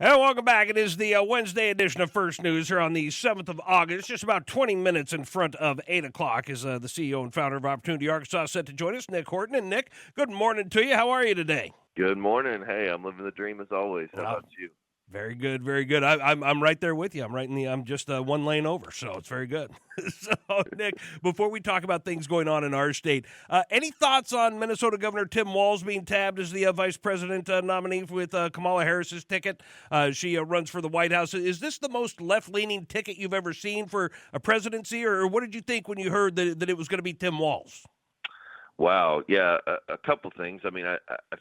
And welcome back. It is the Wednesday edition of First News here on the 7th of August. Just about 20 minutes in front of 8 o'clock is the CEO and founder of Opportunity Arkansas set to join us, Nick Horton. And Nick, good morning to you. How are you today? Good morning. Hey, I'm living the dream as always. How about you? Very good, very good. I'm right there with you. I'm just one lane over, so it's very good. So, Nick, before we talk about things going on in our state, any thoughts on Minnesota Governor Tim Walz being tabbed as the vice president nominee with Kamala Harris's ticket? She runs for the White House. Is this the most left-leaning ticket you've ever seen for a presidency, or what did you think when you heard that it was going to be Tim Walz? Wow. Yeah, a couple things. I mean, I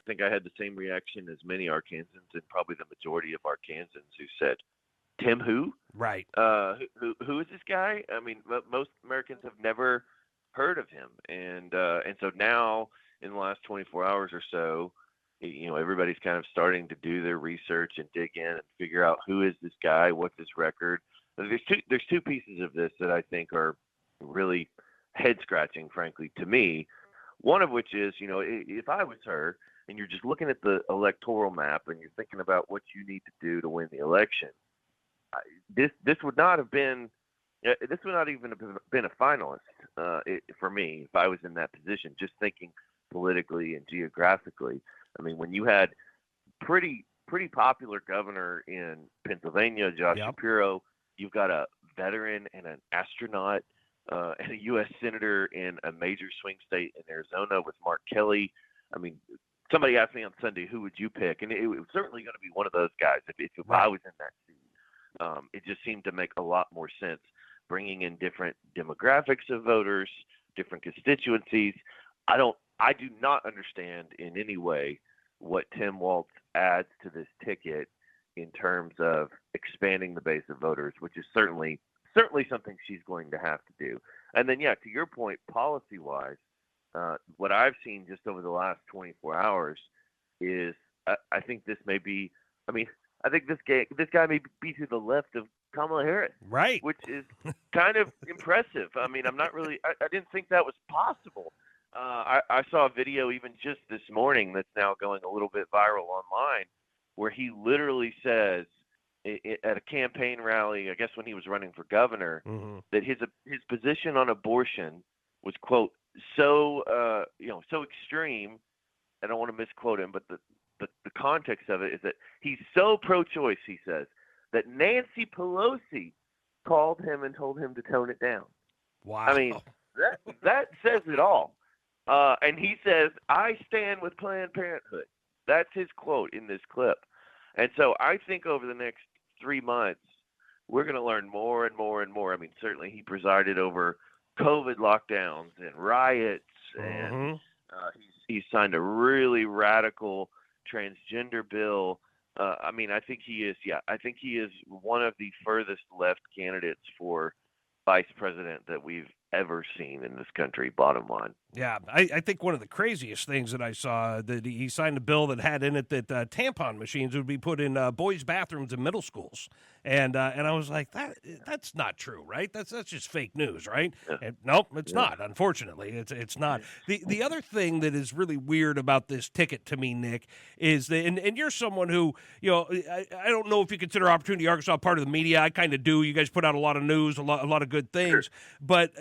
think I had the same reaction as many Arkansans and probably the majority of Arkansans who said, Tim who? Right. Who is this guy? I mean, most Americans have never heard of him. And so now in the last 24 hours or so, everybody's kind of starting to do their research and dig in and figure out who is this guy, what's his record. There's two pieces of this that I think are really head-scratching, frankly, to me. One of which is, if I was her and you're just looking at the electoral map and you're thinking about what you need to do to win the election, this would not even have been a finalist for me if I was in that position, just thinking politically and geographically. I mean, when you had pretty popular governor in Pennsylvania, Josh Shapiro, you've got a veteran and an astronaut and a U.S. senator in a major swing state in Arizona with Mark Kelly. I mean, somebody asked me on Sunday, who would you pick? And it was certainly going to be one of those guys if I was in that seat. It just seemed to make a lot more sense, bringing in different demographics of voters, different constituencies. I do not understand in any way what Tim Walz adds to this ticket in terms of expanding the base of voters, which is certainly something she's going to have to do. And then, to your point, policy-wise, what I've seen just over the last 24 hours is I think this may be – I mean, I think this guy may be to the left of Kamala Harris, right? Which is kind of impressive. I mean, I'm not really – I didn't think that was possible. I saw a video even just this morning that's now going a little bit viral online where he literally says – at a campaign rally, I guess when he was running for governor, that his position on abortion was, quote, so extreme. I don't want to misquote him, but the context of it is that he's so pro-choice, he says, that Nancy Pelosi called him and told him to tone it down. Wow. I mean, that says it all. And he says, I stand with Planned Parenthood. That's his quote in this clip. And so I think over the next 3 months, we're going to learn more and more and more. I mean, certainly he presided over COVID lockdowns and riots, and he's signed a really radical transgender bill. I mean, I think he is one of the furthest left candidates for vice president that we've ever seen in this country, bottom line. Yeah, I think one of the craziest things that I saw, that he signed a bill that had in it that tampon machines would be put in boys' bathrooms in middle schools, and I was like, that's not true, right? That's just fake news, right? Yeah. And, nope, it's not. Unfortunately, it's not. The other thing that is really weird about this ticket to me, Nick, is that, and you're someone who, I don't know if you consider Opportunity Arkansas part of the media. I kind of do. You guys put out a lot of news, a lot of good things, Sure. But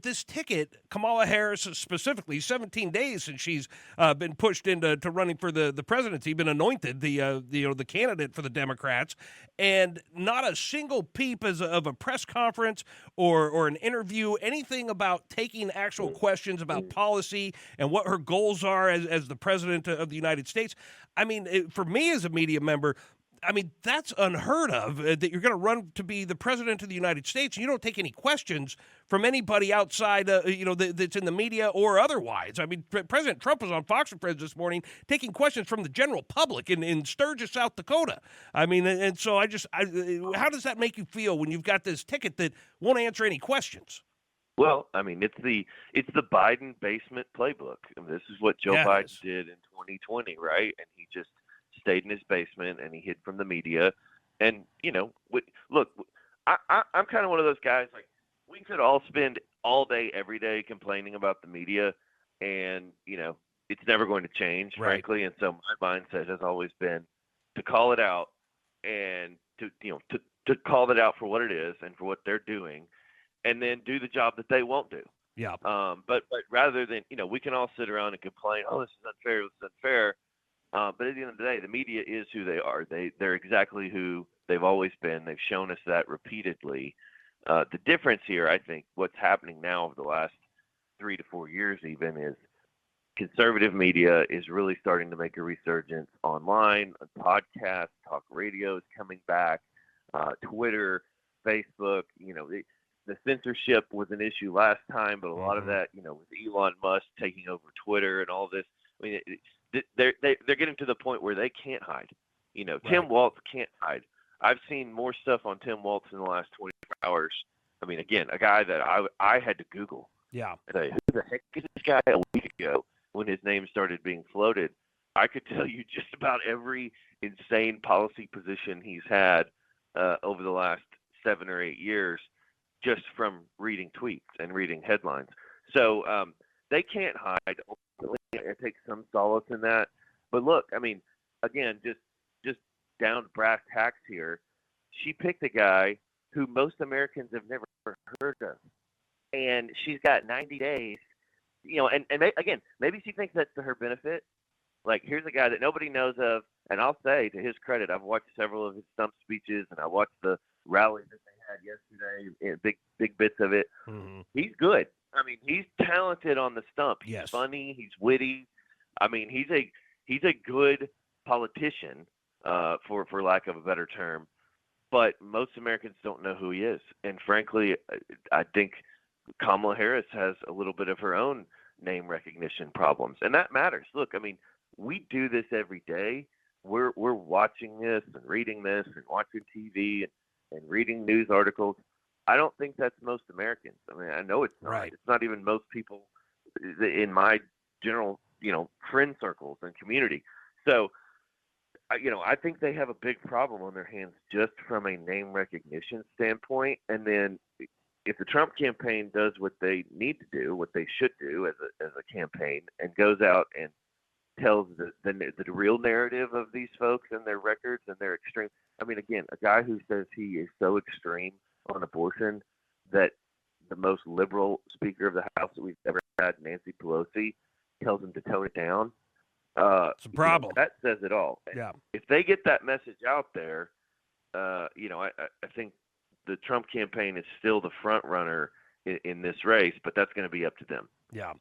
this ticket, Kamala Harris specifically, 17 days since she's been pushed into running for the presidency, been anointed the candidate for the Democrats, and not a single peep of a press conference or an interview, anything about taking actual questions about policy and what her goals are as the president of the United States. I mean, for me as a media member, I mean, that's unheard of, that you're going to run to be the president of the United States and you don't take any questions from anybody outside, that's in the media or otherwise. I mean, President Trump was on Fox and Friends this morning taking questions from the general public in Sturgis, South Dakota. I mean, and so how does that make you feel when you've got this ticket that won't answer any questions? Well, I mean, it's the Biden basement playbook. I mean, this is what Joe Biden did in 2020, right? And he just stayed in his basement and he hid from the media. And, look, I'm kind of one of those guys, like, we could all spend all day, every day complaining about the media and, it's never going to change, right. Frankly. And so my mindset has always been to call it out and to call it out for what it is and for what they're doing, and then do the job that they won't do. Yeah. But rather than, we can all sit around and complain, oh, this is unfair, this is unfair. But at the end of the day, the media is who they are. They're exactly who they've always been. They've shown us that repeatedly. The difference here, I think, what's happening now over the last 3 to 4 years even, is conservative media is really starting to make a resurgence online. Podcasts, talk radio is coming back. Twitter, Facebook, the censorship was an issue last time, but a lot of that, with Elon Musk taking over Twitter and all this, I mean, they're getting to the point where they can't hide. Right. Tim Walz can't hide. I've seen more stuff on Tim Walz in the last 24 hours. I mean, again, a guy that I had to Google. Yeah. And say, who the heck is this guy? A week ago, when his name started being floated, I could tell you just about every insane policy position he's had over the last 7 or 8 years, just from reading tweets and reading headlines. So they can't hide. Ultimately, I take some solace in that. But look, I mean, again, just down to brass tacks here, she picked a guy who most Americans have never heard of, and she's got 90 days. Again, maybe she thinks that's to her benefit. Like, here's a guy that nobody knows of, and I'll say, to his credit, I've watched several of his stump speeches, and I watched the rally that they had yesterday, big bits of it. Mm-hmm. He's good. I mean, he's talented on the stump. He's Yes. funny. He's witty. I mean, he's a good politician, for lack of a better term. But most Americans don't know who he is. And frankly, I think Kamala Harris has a little bit of her own name recognition problems, and that matters. Look, I mean, we do this every day. We're watching this and reading this and watching TV and reading news articles. I don't think that's most Americans. I mean, I know it's not. Right. It's not even most people in my general, friend circles and community. So, I think they have a big problem on their hands just from a name recognition standpoint. And then if the Trump campaign does what they need to do, what they should do as a campaign, and goes out and tells the real narrative of these folks and their records and their extreme. I mean, again, a guy who says he is so extreme on abortion that the most liberal Speaker of the House that we've ever had, Nancy Pelosi, tells him to tone it down. It's a problem. That says it all. Yeah. If they get that message out there, I think the Trump campaign is still the front runner in this race, but that's going to be up to them. Yeah.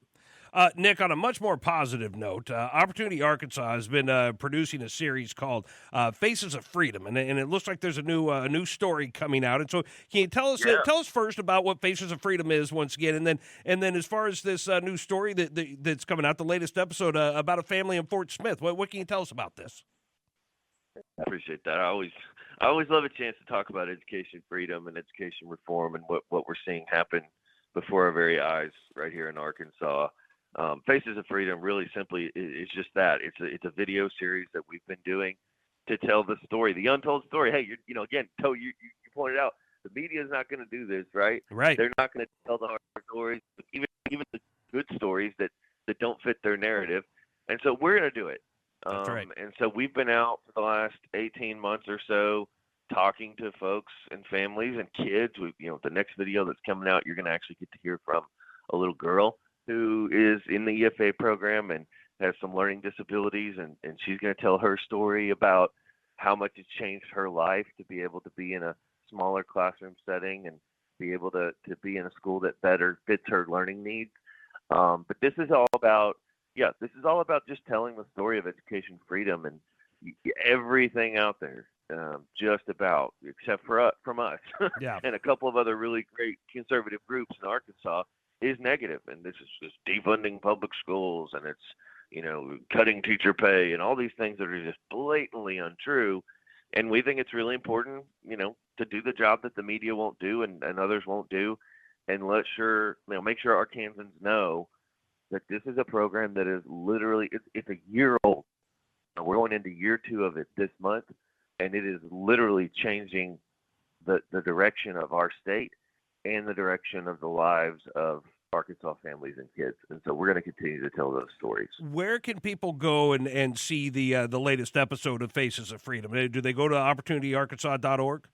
Nick, on a much more positive note, Opportunity Arkansas has been producing a series called Faces of Freedom, and it looks like there's a new story coming out. And so, can you tell us first about what Faces of Freedom is once again, and then as far as this new story that's coming out, the latest episode about a family in Fort Smith. What can you tell us about this? I appreciate that. I always love a chance to talk about education freedom and education reform and what we're seeing happen before our very eyes right here in Arkansas. Faces of Freedom really simply is just that. It's a video series that we've been doing to tell the story, the untold story. Hey, again, you pointed out the media is not going to do this, right? Right. They're not going to tell the hard stories, even the good stories that don't fit their narrative. And so we're going to do it. That's right. And so we've been out for the last 18 months or so talking to folks and families and kids. The next video that's coming out, you're going to actually get to hear from a little girl who is in the EFA program and has some learning disabilities, and she's going to tell her story about how much it's changed her life to be able to be in a smaller classroom setting and be able to be in a school that better fits her learning needs. But this is all about just telling the story of education freedom and everything out there, just about, except for from us Yeah. and a couple of other really great conservative groups in Arkansas, is negative. And this is just defunding public schools, and it's cutting teacher pay and all these things that are just blatantly untrue. And we think it's really important to do the job that the media won't do and others won't do, and make sure Arkansans know that this is a program that is literally it's a year old. We're going into year 2 of it this month, and it is literally changing the direction of our state and the direction of the lives of Arkansas families and kids. And so we're going to continue to tell those stories. Where can people go and see the latest episode of Faces of Freedom? Do they go to opportunityarkansas.org?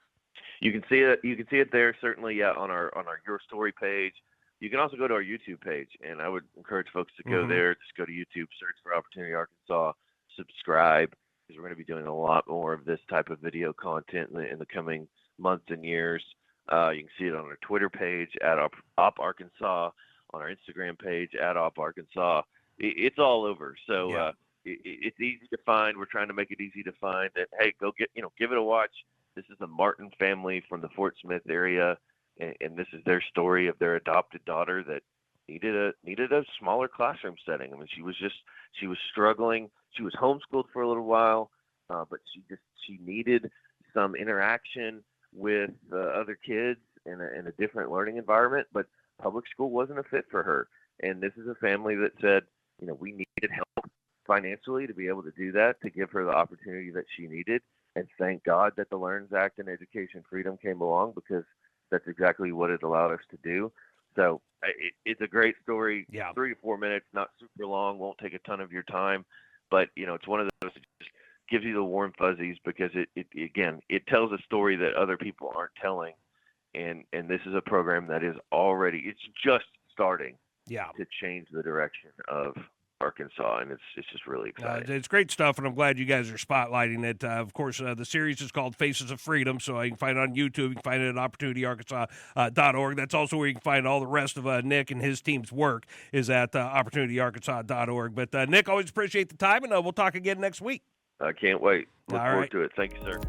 You can see it. You can see it there, certainly, on our Your Story page. You can also go to our YouTube page, and I would encourage folks to go there. Just go to YouTube, search for Opportunity Arkansas, subscribe, because we're going to be doing a lot more of this type of video content in the coming months and years. You can see it on our Twitter page at Op Arkansas, on our Instagram page at Op Arkansas. It's all over. So it's easy to find. We're trying to make it easy to find. And hey, go give it a watch. This is the Martin family from the Fort Smith area, and this is their story of their adopted daughter that needed a smaller classroom setting. I mean, she was struggling. She was homeschooled for a little while, but she needed some interaction with other kids in a different learning environment. But public school wasn't a fit for her, and this is a family that said, we needed help financially to be able to do that, to give her the opportunity that she needed. And thank God that the LEARNS Act and Education Freedom came along, because that's exactly what it allowed us to do. So it's a great story. 3 to 4 minutes, not super long, won't take a ton of your time. But, it's one of those that just gives you the warm fuzzies, because it tells a story that other people aren't telling. And this is a program that is it's just starting to change the direction of Arkansas, and it's just really exciting. It's great stuff, and I'm glad you guys are spotlighting it. Of course, the series is called Faces of Freedom, so you can find it on YouTube. You can find it at opportunityarkansas.org. That's also where you can find all the rest of Nick and his team's work is at opportunityarkansas.org. But, Nick, always appreciate the time, and we'll talk again next week. I can't wait. Look forward to it. Thank you, sir.